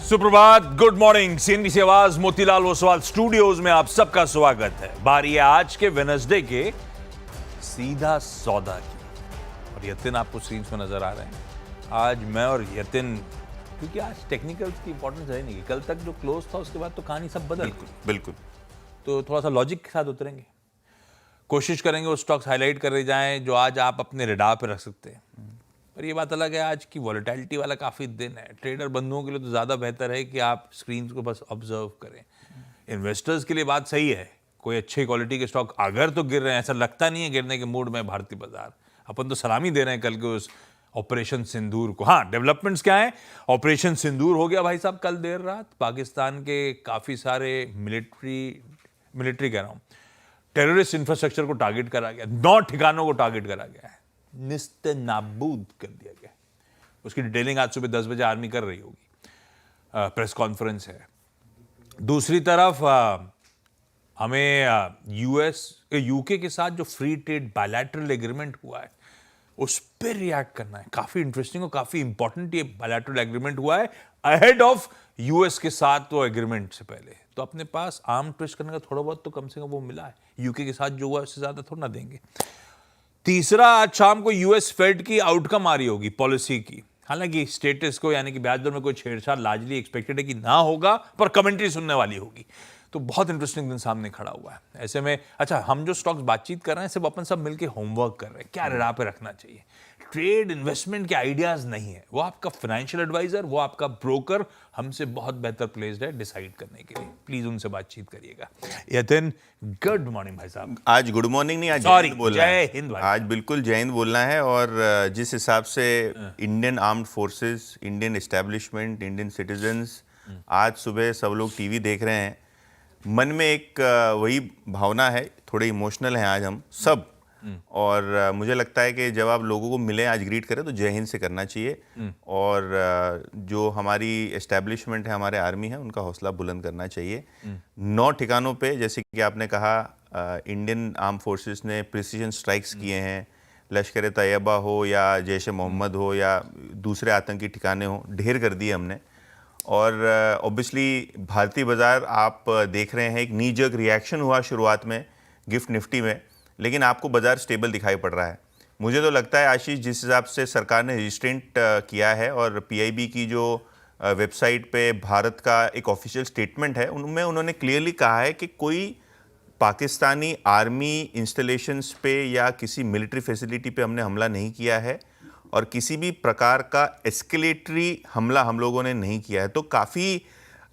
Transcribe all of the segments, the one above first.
सुप्रभात, good morning. CNBC आवाज Motilal Oswal studios में आप सबका स्वागत है। बारी है आज के वेडनेसडे के सीधा सौदा की। और यतिन आपको स्क्रीन में नजर आ रहे हैं। आज मैं और यतिन, क्योंकि आज टेक्निकल्स की इंपॉर्टेंस है नहीं, कल तक जो क्लोज था उसके बाद तो कहानी सब बदल गई। बिल्कुल। तो थोड़ा सा लॉजिक के साथ उतरेंगे, कोशिश करेंगे वो स्टॉक्स हाईलाइट कर जाएं जो आज आप अपने रेडार पे रख सकते हैं। पर ये बात अलग है, आज की वॉलेटिलिटी वाला काफ़ी दिन है। ट्रेडर बंधुओं के लिए तो ज़्यादा बेहतर है कि आप स्क्रीन को बस ऑब्जर्व करें। इन्वेस्टर्स के लिए बात सही है, कोई अच्छी क्वालिटी के स्टॉक अगर तो गिर रहे हैं, ऐसा लगता नहीं है गिरने के मूड में भारतीय बाजार। अपन तो सलामी दे रहे हैं कल के उस ऑपरेशन सिंदूर को। हाँ, डेवलपमेंट्स क्या है? ऑपरेशन सिंदूर हो गया भाई साहब कल देर रात। पाकिस्तान के काफ़ी सारे मिलिट्री कह रहा हूँ, टेररिस्ट इंफ्रास्ट्रक्चर को टारगेट करा गया, 9 ठिकानों को टारगेट करा गया है, निस्ते नाबूद कर दिया गया। उसकी डिटेलिंग आज सुबह 10 बजे आर्मी कर रही होगी, प्रेस कॉन्फ्रेंस है। दूसरी तरफ हमें यूके के साथ जो फ्री ट्रेड बायलैटरल एग्रीमेंट हुआ है उस पर रिएक्ट करना है। काफी इंटरेस्टिंग और काफी इंपॉर्टेंट ये बायलैटरल एग्रीमेंट हुआ है अहेड ऑफ यूएस के साथ वो एग्रीमेंट से पहले। तो अपने पास आर्म ट्विस्ट करने का थोड़ा बहुत तो कम से कम वो मिला है। यूके के साथ जो हुआ है उससे ज्यादा थोड़ा ना देंगे। तीसरा, आज शाम को यूएस फेड की आउटकम आ रही होगी पॉलिसी की। हालांकि स्टेटस को यानी कि ब्याज दर में कोई छेड़छाड़ लार्जली एक्सपेक्टेड है कि ना होगा, पर कमेंट्री सुनने वाली होगी। तो बहुत इंटरेस्टिंग दिन सामने खड़ा हुआ है। ऐसे में अच्छा, हम जो स्टॉक्स बातचीत कर रहे हैं सिर्फ अपन सब मिलके होमवर्क कर रहे हैं, क्या रेडा पे रखना चाहिए। ट्रेड इन्वेस्टमेंट के आइडियाज नहीं है, वो आपका फाइनेंशियल एडवाइजर, वो आपका ब्रोकर हमसे बहुत बेहतर प्लेस्ड है डिसाइड करने के लिए। प्लीज उनसे बातचीत करिएगा। यतिन, गुड मॉर्निंग भाई साहब। आज गुड मॉर्निंग नहीं, आज सॉरी, बोलना है। जय हिंद भाई। आज बिल्कुल जय हिंद बोलना है। और जिस हिसाब से Indian armed forces, Indian establishment, Indian citizens आज सुबह सब लोग टीवी देख रहे हैं, मन में एक वही भावना है, थोड़े इमोशनल हैं आज हम सब। और मुझे लगता है कि जब आप लोगों को मिले, आज ग्रीट करें तो जय हिंद से करना चाहिए। और जो हमारी एस्टेब्लिशमेंट है, हमारे आर्मी है, उनका हौसला बुलंद करना चाहिए। 9 ठिकानों पे, जैसे कि आपने कहा, इंडियन आर्म फोर्सेस ने प्रिसीजन स्ट्राइक्स किए हैं। लश्कर तैयबा हो या जैश मोहम्मद हो या दूसरे आतंकी ठिकाने हो, ढेर कर दिए हमने। और ऑब्वियसली भारतीय बाजार आप देख रहे हैं, एक नी जर्क रिएक्शन हुआ शुरुआत में गिफ्ट निफ्टी में, लेकिन आपको बाजार स्टेबल दिखाई पड़ रहा है। मुझे तो लगता है आशीष, जिस हिसाब से सरकार ने रजिस्ट्रेंट किया है और पीआईबी की जो वेबसाइट पे भारत का एक ऑफिशियल स्टेटमेंट है, उनमें उन्होंने क्लियरली कहा है कि कोई पाकिस्तानी आर्मी इंस्टॉलेशंस पे या किसी मिलिट्री फैसिलिटी पे हमने हमला नहीं किया है और किसी भी प्रकार का एस्केलेटरी हमला हम लोगों ने नहीं किया है। तो काफ़ी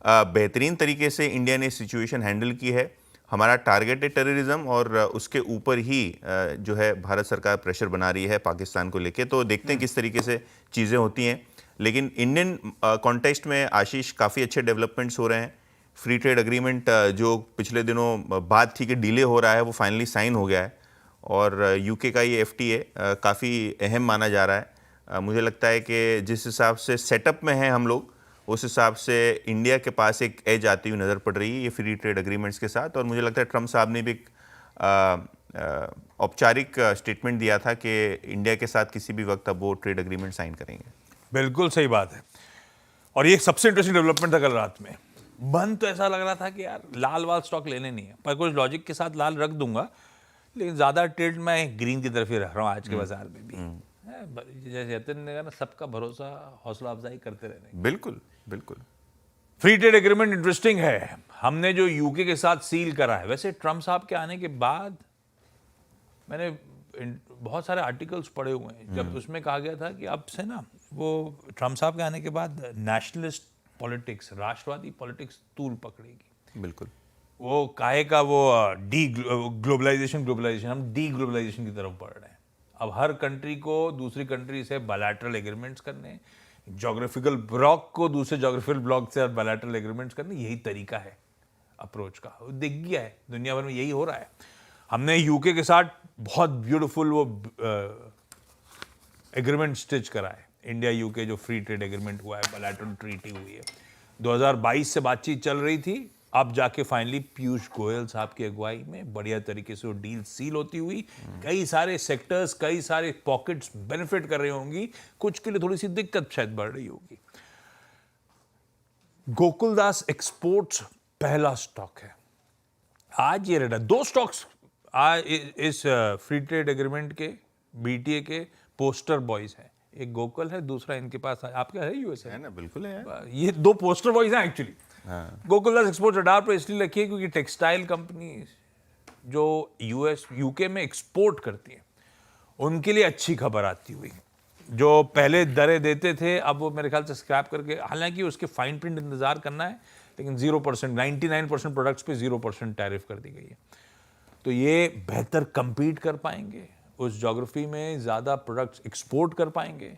बेहतरीन तरीके से इंडिया ने सिचुएशन हैंडल की है। हमारा टारगेट है टेररिज्म, और उसके ऊपर ही जो है भारत सरकार प्रेशर बना रही है पाकिस्तान को लेके। तो देखते हैं किस तरीके से चीज़ें होती हैं। लेकिन इंडियन कॉन्टेक्स्ट में आशीष काफ़ी अच्छे डेवलपमेंट्स हो रहे हैं। फ्री ट्रेड एग्रीमेंट जो पिछले दिनों बात थी कि डिले हो रहा है, वो फाइनली साइन हो गया है। और यूके का ये एफटीए काफ़ी अहम माना जा रहा है। मुझे लगता है कि जिस हिसाब से सेटअप में हैं हम लोग, उस हिसाब से इंडिया के पास एक एज आती हुई नज़र पड़ रही है ये फ्री ट्रेड एग्रीमेंट्स के साथ। और मुझे लगता है ट्रम्प साहब ने भी एक औपचारिक स्टेटमेंट दिया था कि इंडिया के साथ किसी भी वक्त अब वो ट्रेड एग्रीमेंट साइन करेंगे। बिल्कुल सही बात है। और ये सबसे इंटरेस्टिंग डेवलपमेंट था कल रात में। मन तो ऐसा लग रहा था कि यार लाल वाल स्टॉक लेने नहीं है, पर कुछ लॉजिक के साथ लाल रख दूंगा, लेकिन ज्यादा ट्रेड मैं ग्रीन की तरफ ही रख रहा हूँ आज के बाजार में भी। जैसे यतिन ने कहा ना, सबका भरोसा हौसला अफजाई करते रहने। बिल्कुल बिल्कुल। फ्री ट्रेड एग्रीमेंट इंटरेस्टिंग है। हमने जो यूके के साथ सील करा है, वैसे ट्रम्प साहब के आने के बाद मैंने बहुत सारे आर्टिकल्स पढ़े हुए हैं, जब उसमें कहा गया था कि अब से ना, वो ट्रम्प साहब के आने के बाद नेशनलिस्ट पॉलिटिक्स, राष्ट्रवादी पॉलिटिक्स तूल पकड़ेगी। बिल्कुल। वो काहे का वो ग्लोबलाइजेशन हम डी ग्लोबलाइजेशन की तरफ बढ़ रहे हैं। अब हर कंट्री को दूसरी कंट्री से बायलैटरल एग्रीमेंट्स करने, ज्योग्राफिकल ब्लॉक को दूसरे ज्योग्राफिकल ब्लॉक से बायलैटरल एग्रीमेंट्स करने, यही तरीका है अप्रोच का। दिख गया है, दुनिया भर में यही हो रहा है। हमने यूके के साथ बहुत ब्यूटीफुल वो एग्रीमेंट स्टिच करा है। इंडिया यूके जो फ्री ट्रेड एग्रीमेंट हुआ है, बायलैटरल ट्रीटी हुई है, 2022 से बातचीत चल रही थी। अब जाके फाइनली पीयूष गोयल साहब की अगुवाई में बढ़िया तरीके से वो डील सील होती हुई, कई सारे सेक्टर्स, कई सारे पॉकेट्स बेनिफिट कर रही होंगी, कुछ के लिए थोड़ी सी दिक्कत शायद बढ़ रही होगी। गोकुलदास एक्सपोर्ट्स पहला स्टॉक है। आज ये रेट है। दो स्टॉक्स आज इस फ्री ट्रेड एग्रीमेंट के बीटीए के पोस्टर बॉयज हैं। एक गोकुल है, दूसरा इनके पास आपका है यूएस है ना, बिल्कुल है यार। ये दो पोस्टर बॉयज हैं एक्चुअली। हाँ। गोकुलदास एक्सपोर्ट्स रडार पर इसलिए रखी है क्योंकि टेक्सटाइल कंपनी जो यूएस यूके में एक्सपोर्ट करती है उनके लिए अच्छी खबर आती हुई। जो पहले दरें देते थे अब वो मेरे ख्याल से स्क्रैप करके, हालांकि उसके फाइन प्रिंट इंतजार करना है, लेकिन 0%, 99% प्रोडक्ट्स पे 0% टैरिफ कर दी गई है। तो ये बेहतर compete कर पाएंगे, उस ज्योग्राफी में ज़्यादा प्रोडक्ट्स एक्सपोर्ट कर पाएंगे।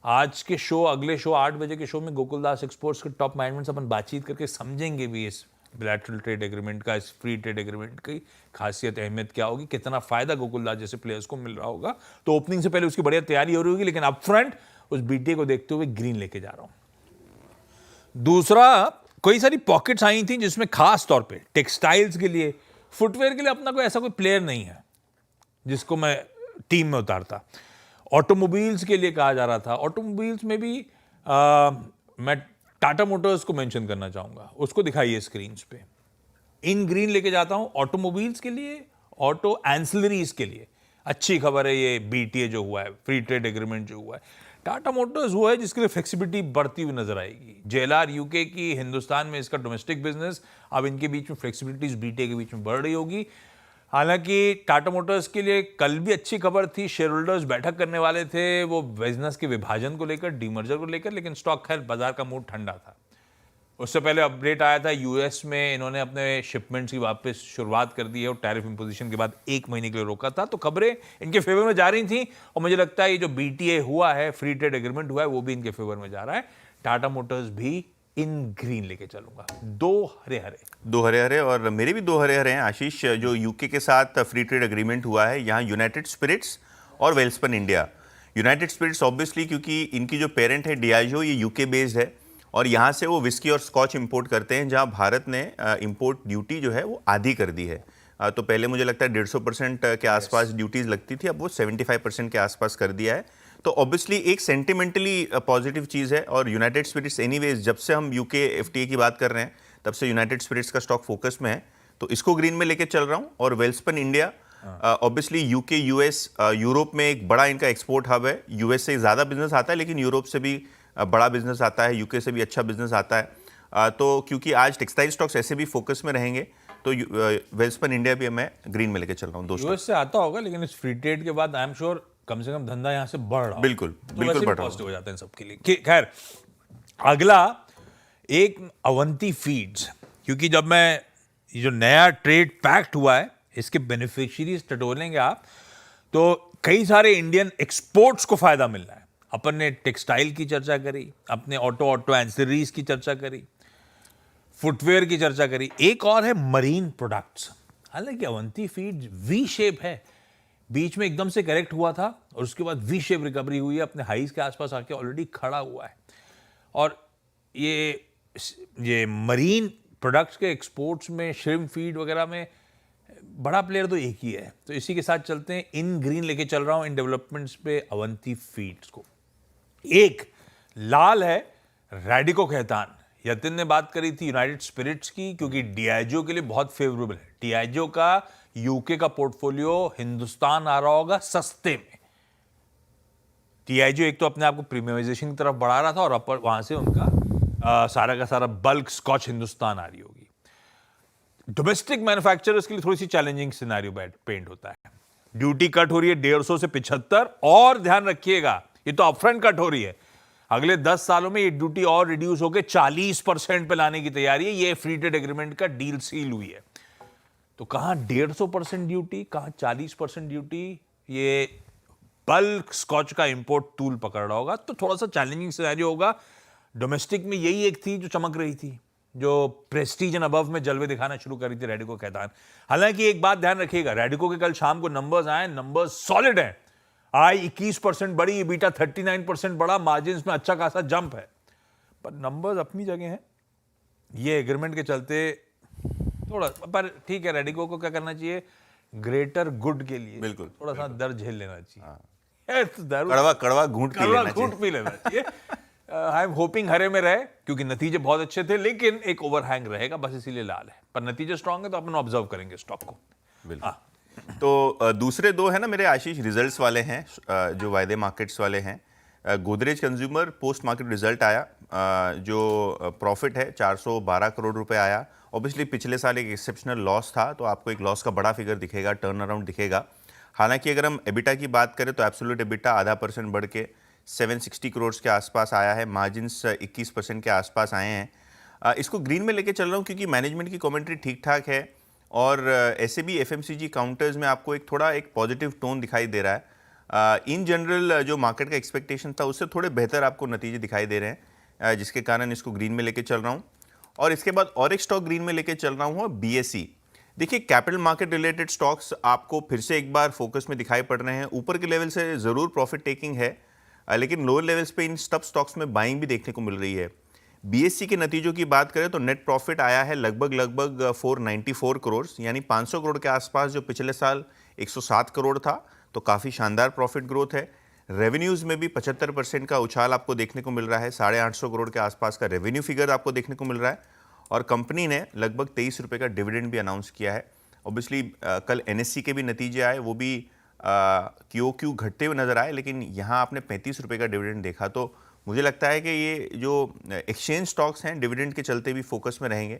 आज के शो, अगले शो 8 बजे के शो में गोकुलदास एक्सपोर्ट्स के टॉप मैनेजमेंट से अपन बातचीत करके समझेंगे भी इस बिलैटरल ट्रेड एग्रीमेंट का, इस फ्री ट्रेड एग्रीमेंट की खासियत, अहमियत क्या होगी, कितना फायदा गोकुलदास जैसे प्लेयर्स को मिल रहा होगा। तो ओपनिंग से पहले उसकी बढ़िया तैयारी हो रही होगी, लेकिन अप फ्रंट उस बीटीए को देखते हुए ग्रीन लेके जा रहा हूं। दूसरा, कई सारी पॉकेट्स आई थी जिसमें खास तौर पे टेक्सटाइल्स के लिए, फुटवेयर के लिए अपना कोई ऐसा कोई प्लेयर नहीं है जिसको मैं टीम में उतारता। ऑटोमोबाइल्स के लिए कहा जा रहा था, ऑटोमोबाइल्स में भी मैं टाटा मोटर्स को मेंशन करना चाहूंगा, उसको दिखाइए स्क्रीन पे। इन ग्रीन लेके जाता हूं ऑटोमोबाइल्स के लिए, ऑटो एंसिलरीज के लिए। अच्छी खबर है ये बीटीए जो हुआ है, फ्री ट्रेड एग्रीमेंट जो हुआ है। टाटा मोटर्स हुआ है जिसके लिए फ्लेक्सिबिलिटी बढ़ती हुई नजर आएगी। जेएलआर यूके की, हिंदुस्तान में इसका डोमेस्टिक बिजनेस, अब इनके बीच में फ्लेक्सिबिलिटीज बीटीए के बीच में बढ़ रही होगी। हालांकि टाटा मोटर्स के लिए कल भी अच्छी खबर थी, शेयर होल्डर्स बैठक करने वाले थे वो बिजनेस के विभाजन को लेकर, डीमर्जर को लेकर, लेकिन स्टॉक खैर बाजार का मूड ठंडा था। उससे पहले अपडेट आया था यूएस में इन्होंने अपने शिपमेंट्स की वापस शुरुआत कर दी है और टैरिफ इंपोजिशन के बाद 1 महीने के लिए रोका था, तो खबरें इनके फेवर में जा रही थी। और मुझे लगता है ये जो बीटीए हुआ है, फ्री ट्रेड एग्रीमेंट हुआ है, वो भी इनके फेवर में जा रहा है। टाटा मोटर्स भी इन ग्रीन लेके चलूंगा। दो हरे हरे और मेरे भी 2 हरे हैं आशीष। जो यूके के साथ फ्री ट्रेड एग्रीमेंट हुआ है, यहाँ यूनाइटेड स्पिरिट्स और Welspun India. United spirits obviously क्योंकि इनकी जो पेरेंट है डियाजो, ये यूके बेस्ड है और यहाँ से वो विस्की और स्कॉच इंपोर्ट करते हैं, जहाँ भारत ने इंपोर्ट ड्यूटी जो है वो आधी कर दी है। तो पहले मुझे लगता है 150% के आसपास ड्यूटीज लगती थी, अब वो 75% के आसपास कर दिया है। तो ऑब्वियसली एक सेंटिमेंटली पॉजिटिव चीज़ है। और यूनाइटेड स्पिरिट्स एनीवेज, जब से हम यूके एफटीए की बात कर रहे हैं तब से यूनाइटेड स्पिरिट्स का स्टॉक फोकस में है, तो इसको ग्रीन में लेके चल रहा हूँ। और Welspun India, obviously UK, US, Europe में एक बड़ा इनका एक्सपोर्ट हब है। यूएस से ज़्यादा बिजनेस आता है, लेकिन यूरोप से भी बड़ा बिजनेस आता है, यूके से भी अच्छा बिजनेस आता है। तो क्योंकि आज टेक्सटाइल स्टॉक्स ऐसे भी फोकस में रहेंगे, तो वेल्सपन इंडिया भी मैं ग्रीन में लेके चल रहा हूँ। दोस्तों यूएस से आता होगा, लेकिन इस फ्री ट्रेड के बाद आई एम श्योर कम से कम धंधा यहाँ से बढ़ रहा है। बिल्कुल बिल्कुल बढ़ रहा पॉजिटिव हो जाता है सबके लिए। खैर, अगला एक अवंती फीड्स, क्योंकि जब मैं ये जो नया ट्रेड पैक्ट हुआ है इसके बेनिफिशियरीज टटोलेंगे आप, तो कई सारे इंडियन एक्सपोर्ट्स को फायदा मिल रहा है। अपन ने टेक्सटाइल की चर्चा करी, अपने ऑटो एंसिलरीज की चर्चा करी, फुटवेयर की चर्चा करी, एक और है मरीन प्रोडक्ट्स। हालांकि अवंती फीड्स वी शेप है, बीच में एकदम से करेक्ट हुआ था और उसके बाद वी शेप रिकवरी हुई है, अपने हाईज के आसपास आके ऑलरेडी खड़ा हुआ है। और ये मरीन प्रोडक्ट्स के एक्सपोर्ट्स में, श्रिम्प फीड वगैरह में बड़ा प्लेयर तो एक ही है। तो इसी के साथ चलते हैं, इन ग्रीन लेके चल रहा हूं इन डेवलपमेंट्स पे अवंती फीड्स को। एक लाल है रैडिको कहतान। यतिन ने बात करी थी यूनाइटेड स्पिरिट्स की, क्योंकि डियाजो के लिए बहुत फेवरेबल है। डियाजो का यूके का पोर्टफोलियो हिंदुस्तान आ रहा होगा सस्ते में। डियाजो एक तो अपने आप को प्रीमियमाइजेशन की तरफ बढ़ा रहा था, और वहां से उनका सारा का सारा बल्क स्कॉच हिंदुस्तान आ रही होगी। डोमेस्टिक मैन्युफैक्चरर्स के लिए थोड़ी सी चैलेंजिंग सिनेरियो पेंट होता है। ड्यूटी कट हो रही है 150 से 75, और ध्यान रखिएगा ये तो अपफ्रंट कट हो रही है, अगले 10 सालों में ये ड्यूटी और रिड्यूस होकर 40% पे लाने की तैयारी है। ये फ्री ट्रेड एग्रीमेंट का डील सील हुई है। तो कहां 150% ड्यूटी, कहां 40% ड्यूटी, ये बल्क स्कॉच का इंपोर्ट टूल पकड़ रहा होगा, तो थोड़ा सा चैलेंजिंग सिनेरियो होगा। डोमेस्टिक में यही एक थी जो चमक रही थी, जो प्रेस्टीज एंड अबव में जलवे दिखाना शुरू करी थी रैडिको कहतान। हालांकि एक बात ध्यान रखिएगा, रैडिको के कल शाम को नंबर्स आए, नंबर्स सॉलिड हैं। आई 21% बढ़ी, बीटा 39% बढ़ा, मार्जिन में अच्छा खासा जंप है, पर नंबर्स अपनी जगह हैं। ये एग्रीमेंट के चलते थोड़ा, पर ठीक है, रैडिको को क्या करना चाहिए, ग्रेटर गुड के लिए बिल्कुल थोड़ा सा दर्द झेल लेना चाहिए। कड़वा घूंट पी लेना चाहिए। घूंट पी लेना चाहिए। आई एम होपिंग हरे में रहे, क्योंकि नतीजे बहुत अच्छे थे, लेकिन एक ओवरहैंग रहेगा, बस इसीलिए लाल है। पर नतीजे स्ट्रांग है तो अपन ऑब्जर्व करेंगे स्टॉक को। बिल्कुल। तो दूसरे दो है ना मेरे आशीष, रिजल्ट्स वाले हैं, जो वायदे मार्केट्स वाले हैं। Godrej consumer post market result आया, जो प्रॉफिट है 412 करोड़ रुपए आया। ऑब्वियसली पिछले साल एक एक्सेप्शनल लॉस था, तो आपको एक लॉस का बड़ा फिगर दिखेगा, टर्न अराउंड दिखेगा। हालांकि अगर हम एबिटा की बात करें तो एब्सोल्यूट एबिटा 0.5% बढ़ के 760 करोड़ के आसपास आया है। मार्जिन्स 21% के आसपास आए हैं। इसको ग्रीन में लेके चल रहा हूँ क्योंकि मैनेजमेंट की कमेंट्री ठीक ठाक है, और ऐसे भी एफएमसीजी काउंटर्स में आपको एक थोड़ा एक पॉजिटिव टोन दिखाई दे रहा है। इन जनरल जो मार्केट का एक्सपेक्टेशन था उससे थोड़े बेहतर आपको नतीजे दिखाई दे रहे हैं, जिसके कारण इसको ग्रीन में लेके चल रहा हूँ। और इसके बाद और एक स्टॉक ग्रीन में लेके चल रहा हूँ, बीएसई। देखिए, कैपिटल मार्केट रिलेटेड स्टॉक्स आपको फिर से एक बार फोकस में दिखाई पड़ रहे हैं। ऊपर के लेवल से ज़रूर प्रॉफिट टेकिंग है, लेकिन लोअर लेवल्स पे इन सब स्टॉक्स में बाइंग भी देखने को मिल रही है। बीएसई के नतीजों की बात करें तो नेट प्रॉफिट आया है लगभग 494 करोड़, यानी 500 करोड़ के आसपास, जो पिछले साल 107 करोड़ था, तो काफ़ी शानदार प्रॉफिट ग्रोथ है। रेवेन्यूज़ में भी 75% का उछाल आपको देखने को मिल रहा है, 850 करोड़ के आसपास का रेवेन्यू फिगर आपको देखने को मिल रहा है। और कंपनी ने लगभग 23 रुपये का डिविडेंड भी अनाउंस किया है। ऑब्वियसली कल एनएससी के भी नतीजे आए, वो भी क्यू घटते हुए नजर आए, लेकिन यहाँ आपने 35 रुपये का डिविडेंड देखा। तो मुझे लगता है कि ये जो एक्सचेंज स्टॉक्स हैं डिविडेंड के चलते भी फोकस में रहेंगे।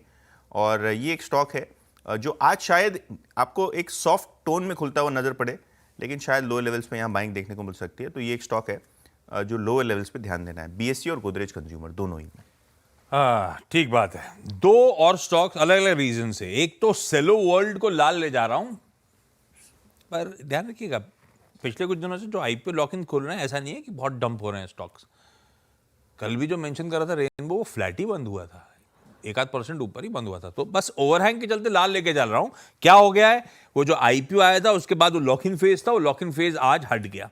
और ये एक स्टॉक है जो आज शायद आपको एक सॉफ्ट टोन में खुलता हुआ नजर पड़े, लेकिन शायद लोअर लेवल्स पे यहाँ बाइंग देखने को मिल सकती है। तो ये एक स्टॉक है जो लोअर लेवल्स पे ध्यान देना है, बीएसई और गोदरेज कंज्यूमर दोनों ही में। हाँ, ठीक बात है। दो और स्टॉक्स अलग अलग रीजन से, एक तो सेलो वर्ल्ड को लाल ले जा रहा हूं, पर ध्यान रखिएगा पिछले कुछ दिनों से जो आईपीओ लॉक इन खुल रहे हैं, ऐसा नहीं है कि बहुत डंप हो रहे हैं स्टॉक्स। कल भी जो मेंशन कर रहा था रेनबो, वो फ्लैट ही बंद हुआ था, 1-8% ऊपर ही बंद हुआ था। तो बस ओवरहैंग के चलते लाल लेके चल रहा हूं। क्या हो गया है, वो जो आईपीओ आया था उसके बाद वो लॉक इन फेज था, वो लॉक इन फेज आज हट गया।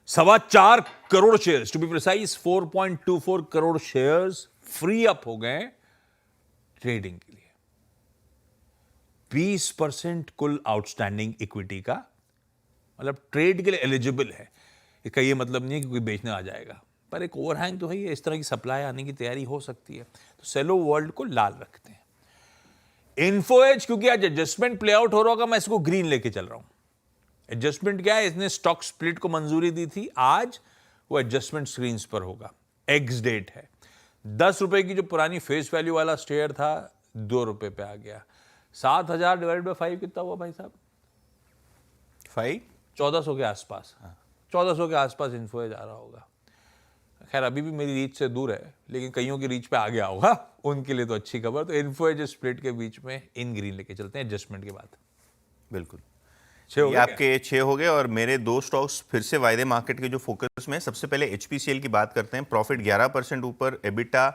4.25 crore shares, to be precise 4.24 crore shares free up हो गए ट्रेडिंग के लिए। 20% कुल आउटस्टैंडिंग इक्विटी का, मतलब ट्रेड के लिए एलिजिबल है। इसका ये मतलब नहीं है कि कोई बेचने आ जाएगा, पर एक ओवरहैंग तो है, इस तरह की सप्लाई आने की तैयारी हो सकती है। तो सेलो वर्ल्ड को लाल रखते हैं। इन्फोएज, क्योंकि आज एडजस्टमेंट प्ले आउट हो रहा होगा, मैं इसको ग्रीन लेके चल रहा हूं। एडजस्टमेंट क्या है, इसने स्टॉक स्प्लिट को मंजूरी दी थी, आज वो एडजस्टमेंट स्क्रीन पर होगा। एक्स डेट है 10 रुपए की, जो पुरानी फेस वैल्यू वाला शेयर था 2 रुपए पे आ गया। 7,000 डिवाइड बाय 5 कितना हुआ भाई साहब? 5 1400 के आसपास। 1400 के आसपास इन्फोएज आ रहा होगा। खैर अभी भी मेरी रीच से दूर है, लेकिन कईयों की रीच पे आ गया होगा, उनके लिए तो अच्छी खबर। तो इन्फोएज स्प्लिट के बीच में इन ग्रीन लेके चलते हैं एडजस्टमेंट के बाद। बिल्कुल, 6 हो ये गए आपके 6 हो गए। और मेरे दो स्टॉक्स फिर से वायदे मार्केट के जो फोकस में, सबसे पहले एचपीसीएल की बात करते हैं। प्रॉफिट 11% ऊपर, एबिटा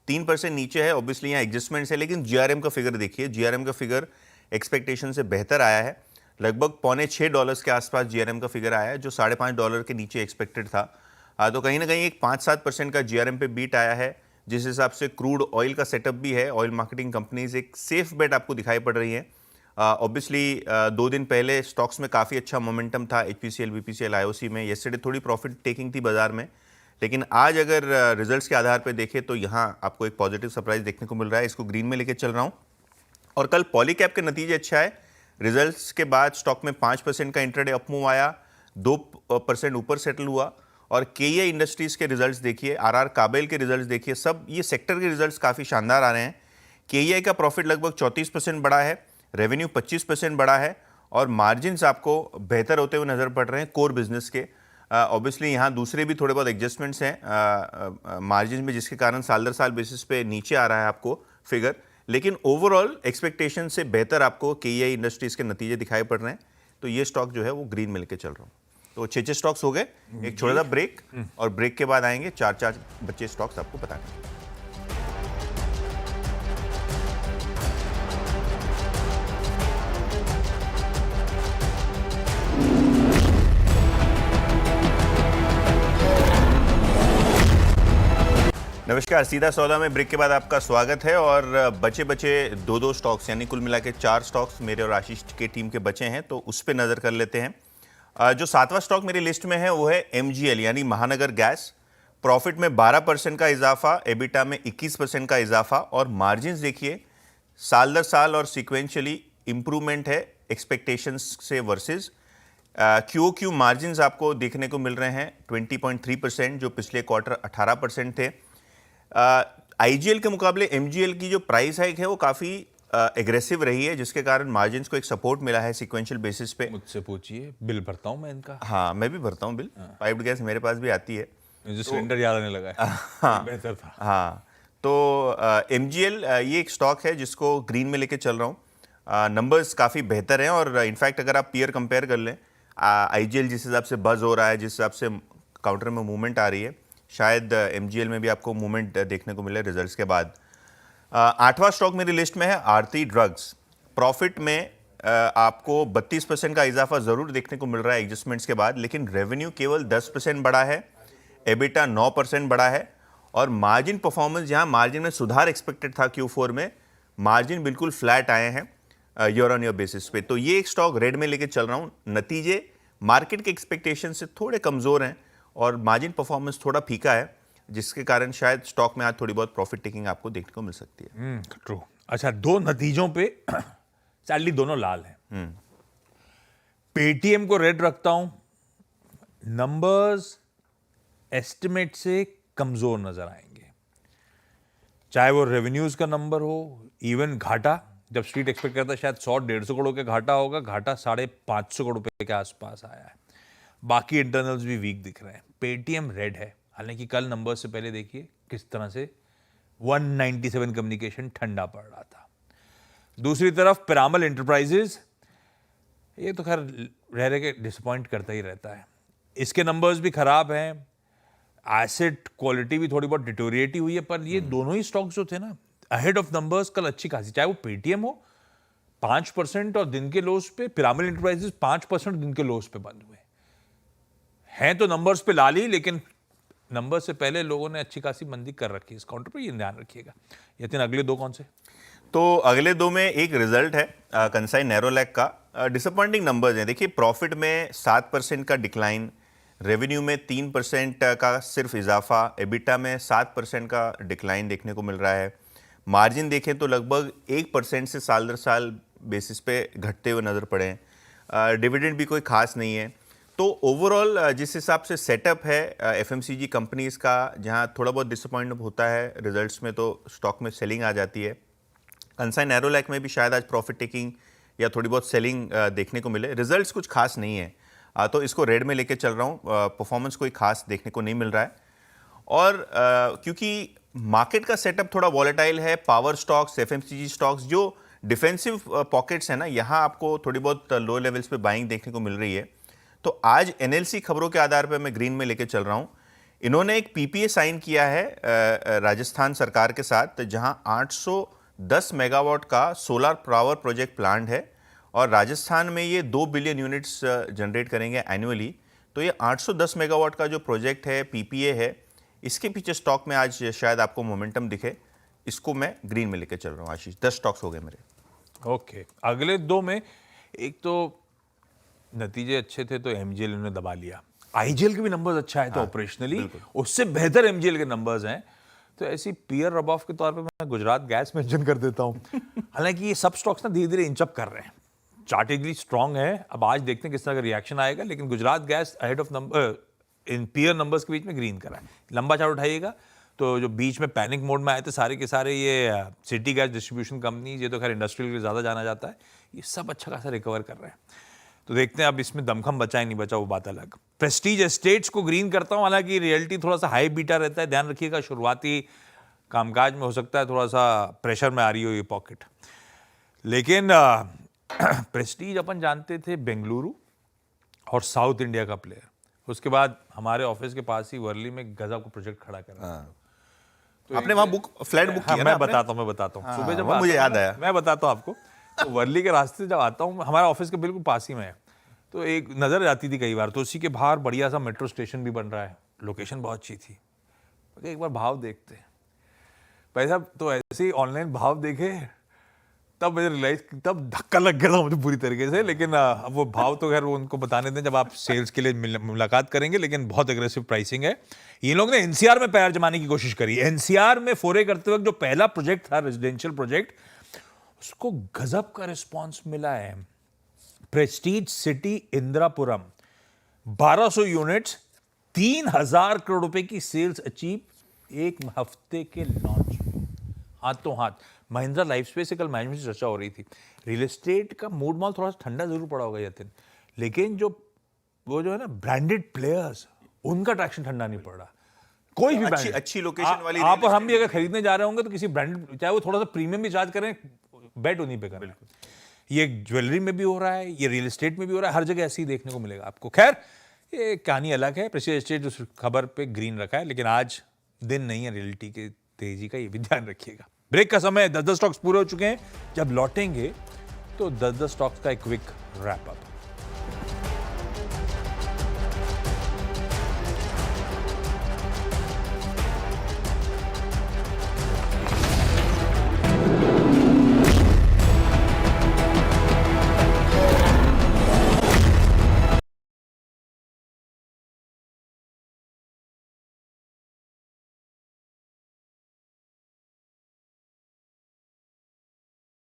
3% नीचे है। ऑब्वियसली यहाँ एडजस्टमेंट्स है, लेकिन जीआरएम का फिगर देखिए, जीआरएम का फिगर एक्सपेक्टेशन से बेहतर आया है। लगभग $6.25 के आसपास जीआरएम का फिगर आया है, जो $5.5 के नीचे एक्सपेक्टेड था। तो कहीं ना कहीं एक 5-7% का जीआरएम पे बीट आया है, जिस हिसाब से क्रूड ऑयल का सेटअप भी है। ऑयल मार्केटिंग कंपनीज एक सेफ बेट आपको दिखाई पड़ रही है। ऑब्वियसली 2 दिन पहले स्टॉक्स में काफ़ी अच्छा मोमेंटम था, एचपीसीएल, बीपीसीएल, आईओसी में। येस्टरडे थोड़ी प्रॉफिट टेकिंग थी बाजार में, लेकिन आज अगर रिजल्ट्स के आधार पर देखें तो यहाँ आपको एक पॉजिटिव सरप्राइज देखने को मिल रहा है। इसको ग्रीन में लेके चल रहा हूँ। और कल पॉलीकैब के नतीजे अच्छा है। रिजल्ट्स के बाद स्टॉक में 5% का इंट्राडे अपमूव आया, 2% ऊपर सेटल हुआ। और केईए इंडस्ट्रीज के रिजल्ट्स देखिए, आरआर काबेल के रिजल्ट्स देखिए, सब ये सेक्टर के रिजल्ट्स काफ़ी शानदार आ रहे हैं। केईए का प्रॉफिट लगभग 34% बढ़ा है, रेवेन्यू 25% बढ़ा है, और मार्जिन्स आपको बेहतर होते हुए नजर पड़ रहे हैं कोर बिजनेस के। ऑब्वियसली यहाँ दूसरे भी थोड़े बहुत एडजस्टमेंट्स हैं मार्जिन में, जिसके कारण साल दर साल बेसिस पे नीचे आ रहा है आपको फिगर, लेकिन ओवरऑल एक्सपेक्टेशन से बेहतर आपको केईए इंडस्ट्रीज के नतीजे दिखाई पड़ रहे हैं। तो ये स्टॉक जो है वो ग्रीन में लेके चल रहा हूँ। तो 6 स्टॉक्स हो गए। एक छोटा सा ब्रेक, और ब्रेक के बाद आएंगे 4 बच्चे स्टॉक्स आपको बताने। नमस्कार, सीधा सौदा में ब्रेक के बाद आपका स्वागत है। और बचे 2 स्टॉक्स, यानी कुल मिला के 4 स्टॉक्स मेरे और आशीष के टीम के बचे हैं, तो उस पर नज़र कर लेते हैं। जो 7वां स्टॉक मेरी लिस्ट में है वो है MGL, यानी महानगर गैस। प्रॉफिट में 12% का इजाफा, एबिटा में 21% का इजाफा, और मार्जिन्स देखिए साल दर साल और सिक्वेंशियली इंप्रूवमेंट है एक्सपेक्टेशंस से वर्सेस। क्यू मार्जिन्स आपको देखने को मिल रहे हैं 20.3%, जो पिछले क्वार्टर 18% थे। आईजीएल के मुकाबले एमजीएल की जो प्राइस हाइक है वो काफ़ी एग्रेसिव रही है, जिसके कारण मार्जिन्स को एक सपोर्ट मिला है सीक्वेंशियल बेसिस पे। मुझसे पूछिए, बिल भरता हूँ मैं इनका। हाँ, मैं भी भरता हूँ बिल। पाइप्ड गैस मेरे पास भी आती है। मुझे सिलेंडर याद आने लगा है। हाँ, बेहतर था। हाँ, तो एमजीएल ये एक स्टॉक है जिसको ग्रीन में लेके चल रहा हूँ। नंबर्स काफ़ी बेहतर हैं, और इनफैक्ट अगर आप पीयर कंपेयर कर लें, आईजीएल जिस हिसाब से बज़ हो रहा है, जिस हिसाब से काउंटर में मूवमेंट आ रही है, शायद एमजीएल में भी आपको मूवमेंट देखने को मिले रिजल्ट्स के बाद। 8वां स्टॉक मेरी लिस्ट में है आरती ड्रग्स। प्रॉफिट में आपको 32% का इजाफा ज़रूर देखने को मिल रहा है एडजस्टमेंट्स के बाद, लेकिन रेवेन्यू केवल 10% बढ़ा है, एबिटा 9% बढ़ा है, और मार्जिन परफॉर्मेंस, जहां मार्जिन में सुधार एक्सपेक्टेड था Q4 में, मार्जिन बिल्कुल फ्लैट आए हैं ईयर ऑन ईयर बेसिस पे। तो ये एक स्टॉक रेड में लेके चल रहा हूं। नतीजे मार्केट के एक्सपेक्टेशन से थोड़े कमज़ोर हैं और मार्जिन परफॉर्मेंस थोड़ा फीका है, जिसके कारण शायद स्टॉक में आज थोड़ी बहुत प्रॉफिट टेकिंग आपको देखने को मिल सकती है। ट्रू। अच्छा, दो नतीजों पे सैडली दोनों लाल हैं। पेटीएम को रेड रखता हूं, नंबर्स एस्टिमेट से कमजोर नजर आएंगे, चाहे वो रेवेन्यूज का नंबर हो, इवन घाटा, जब स्ट्रीट एक्सपेक्ट करता है शायद 100-150 करोड़ का घाटा होगा, घाटा 550 करोड़ रुपए के आसपास आया है। बाकी इंटरनल्स भी वीक दिख रहे हैं। पेटीएम रेड है, हालांकि कल नंबर से पहले देखिए किस तरह से 197 कम्युनिकेशन ठंडा पड़ रहा था। दूसरी तरफ पिरामल एंटरप्राइजेज, ये तो खैर रह के डिसअपॉइंट करता ही रहता है, इसके नंबर्स भी खराब हैं, एसेट क्वालिटी भी थोड़ी बहुत डिटोरिएट हुई है, पर ये दोनों ही स्टॉक्स जो थे ना अहेड ऑफ नंबर्स कल अच्छी खासी, चाहे वो पेटीएम हो 5% और दिन के लोस पे, पिरामिड एंटरप्राइजेस 5% दिन के लोस पे बंद हुए हैं। तो नंबर्स पे लाली, लेकिन नंबर से पहले लोगों ने अच्छी खासी मंदी कर रखी है इस काउंटर पे, ये ध्यान रखिएगा। यतिन, अगले दो कौन से? तो अगले दो में एक रिजल्ट है कंसाई नेरोलैक का। डिसअपॉइंटिंग नंबर्स हैं। देखिए, प्रॉफिट में 7% का डिक्लाइन, रेवेन्यू में 3% का सिर्फ इजाफा, एबिटा में 7% का डिक्लाइन देखने को मिल रहा है। मार्जिन देखें तो लगभग 1% से साल दर साल बेसिस पे घटते हुए नज़र पड़े हैं। डिविडेंड भी कोई खास नहीं है। तो ओवरऑल जिस हिसाब से सेटअप है एफएमसीजी कंपनीज का, जहां थोड़ा बहुत डिसअपॉइंट होता है रिजल्ट्स में, तो स्टॉक में सेलिंग आ जाती है। कंसाई नेरोलैक में भी शायद आज प्रॉफिट टेकिंग या थोड़ी बहुत सेलिंग देखने को मिले। रिजल्ट्स कुछ खास नहीं है, तो इसको रेड में लेके चल रहा हूँ। परफॉर्मेंस कोई खास देखने को नहीं मिल रहा है, और क्योंकि मार्केट का सेटअप थोड़ा वॉलेटाइल है, पावर स्टॉक्स, एफएमसीजी स्टॉक्स जो डिफेंसिव पॉकेट्स है ना, यहाँ आपको थोड़ी बहुत लो लेवल्स पे बाइंग देखने को मिल रही है। तो आज एनएलसी खबरों के आधार पर मैं ग्रीन में लेके चल रहा हूँ। इन्होंने एक पीपीए साइन किया है राजस्थान सरकार के साथ, जहां 810 मेगावाट का सोलर पावर प्रोजेक्ट प्लांट है, और राजस्थान में ये 2 बिलियन यूनिट्स जनरेट करेंगे एनुअली। तो ये 810 मेगावाट का जो प्रोजेक्ट है, पीपीए है, इसके पीछे स्टॉक में आज शायद आपको मोमेंटम दिखे। इसको मैं ग्रीन में लेके चल रहा हूँ। आशीष, 10 स्टॉक्स हो गए मेरे। ओके, अगले दो में एक तो नतीजे अच्छे थे तो एमजीएल ने दबा लिया, आईजीएल के भी नंबर्स अच्छा है तो ऑपरेशनली उससे बेहतर एमजीएल के नंबर्स हैं, तो ऐसी पीयर रब ऑफ के तौर पे मैं गुजरात गैस मेंशन कर देता हूं। हालांकि ये सब स्टॉक्स ना धीरे धीरे इंचअप कर रहे हैं, चार्टेडली स्ट्रांग है। अब आज देखते हैं किस तरह का रिएक्शन आएगा, लेकिन Gujarat gas ahead of number in peer numbers के बीच में ग्रीन करा है। लंबा चार्ट उठाइएगा तो जो बीच में पैनिक मोड में आए थे सारे के सारे ये सिटी गैस डिस्ट्रीब्यूशन कंपनी, ये तो खैर इंडस्ट्रियल के लिए ज़्यादा जाना जाता है, ये सब अच्छा खासा रिकवर कर रहे हैं। तो देखते हैं अब इसमें दमखम बचा है नहीं बचा, वो बात अलग। प्रेस्टीज एस्टेट्स को ग्रीन करता हूं, हालांकि रियल्टी थोड़ा सा हाई बीटा रहता है, ध्यान रखिएगा। शुरुआती कामकाज में हो सकता है थोड़ा सा प्रेशर में आ रही हो ये पॉकेट, लेकिन प्रेस्टीज अपन जानते थे बेंगलुरु और साउथ इंडिया का प्लेयर। उसके बाद हमारे ऑफिस के पास ही वर्ली में गजब का प्रोजेक्ट खड़ा कर रहा है। तो आपने वहाँ फ्लैट बुक किया? मैं बताता हूँ सुबह जब मुझे याद आया, मैं बताता हूँ आपको। तो वर्ली के रास्ते जब आता हूँ, हमारा ऑफिस के बिल्कुल पास ही में है, तो एक नज़र आती थी कई बार, तो उसी के बाहर बढ़िया सा मेट्रो स्टेशन भी बन रहा है, लोकेशन बहुत अच्छी थी। एक बार भाव देखते हैं भाई साहब, तो ऐसे ही ऑनलाइन भाव देखे तब मुझे रियलाइज, तब धक्का लग गया था मुझे बुरी तरीके से। लेकिन अब वो भाव तो खैर वो उनको बताने दें जब आप सेल्स के लिए मुलाकात करेंगे। लेकिन बहुत एग्रेसिव प्राइसिंग है। ये लोग ने एनसीआर में पैर जमाने की कोशिश करी। एनसीआर में फोरे करते वक्त जो पहला प्रोजेक्ट था रेजिडेंशियल प्रोजेक्ट, उसको गजब का रिस्पॉन्स मिला है। Prestige city Indirapuram 1200 units, 3000 crore रुपए की सेल्स अचीव एक हफ्ते के लॉन्च में, हाथों हाथ। महिंद्रा लाइफ स्पेस से कल मैनेजमेंट से चर्चा हो रही थी। रियल एस्टेट का मूड माल थोड़ा सा ठंडा जरूर पड़ा होगा यतिन, लेकिन वो जो है ना ब्रांडेड प्लेयर्स, उनका ट्रैक्शन ठंडा नहीं पड़ रहा। कोई भी अच्छी लोकेशन वाली आप और हम भी अगर खरीदने जा रहे होंगे तो किसी ब्रांडेड, चाहे वो थोड़ा सा प्रीमियम भी चार्ज करें, बेट उन्हीं पे करें। ये ज्वेलरी में भी हो रहा है, ये रियल एस्टेट में भी हो रहा है, हर जगह ऐसे ही देखने को मिलेगा आपको। खैर ये कहानी अलग है। प्रेस्टीज एस्टेट उस खबर पे ग्रीन रखा है, लेकिन आज दिन नहीं है रियलिटी के तेजी का, ये भी ध्यान रखिएगा। ब्रेक का समय है, 10 स्टॉक्स पूरे हो चुके हैं। जब लौटेंगे तो 10 स्टॉक्स का एक क्विक रैप अप।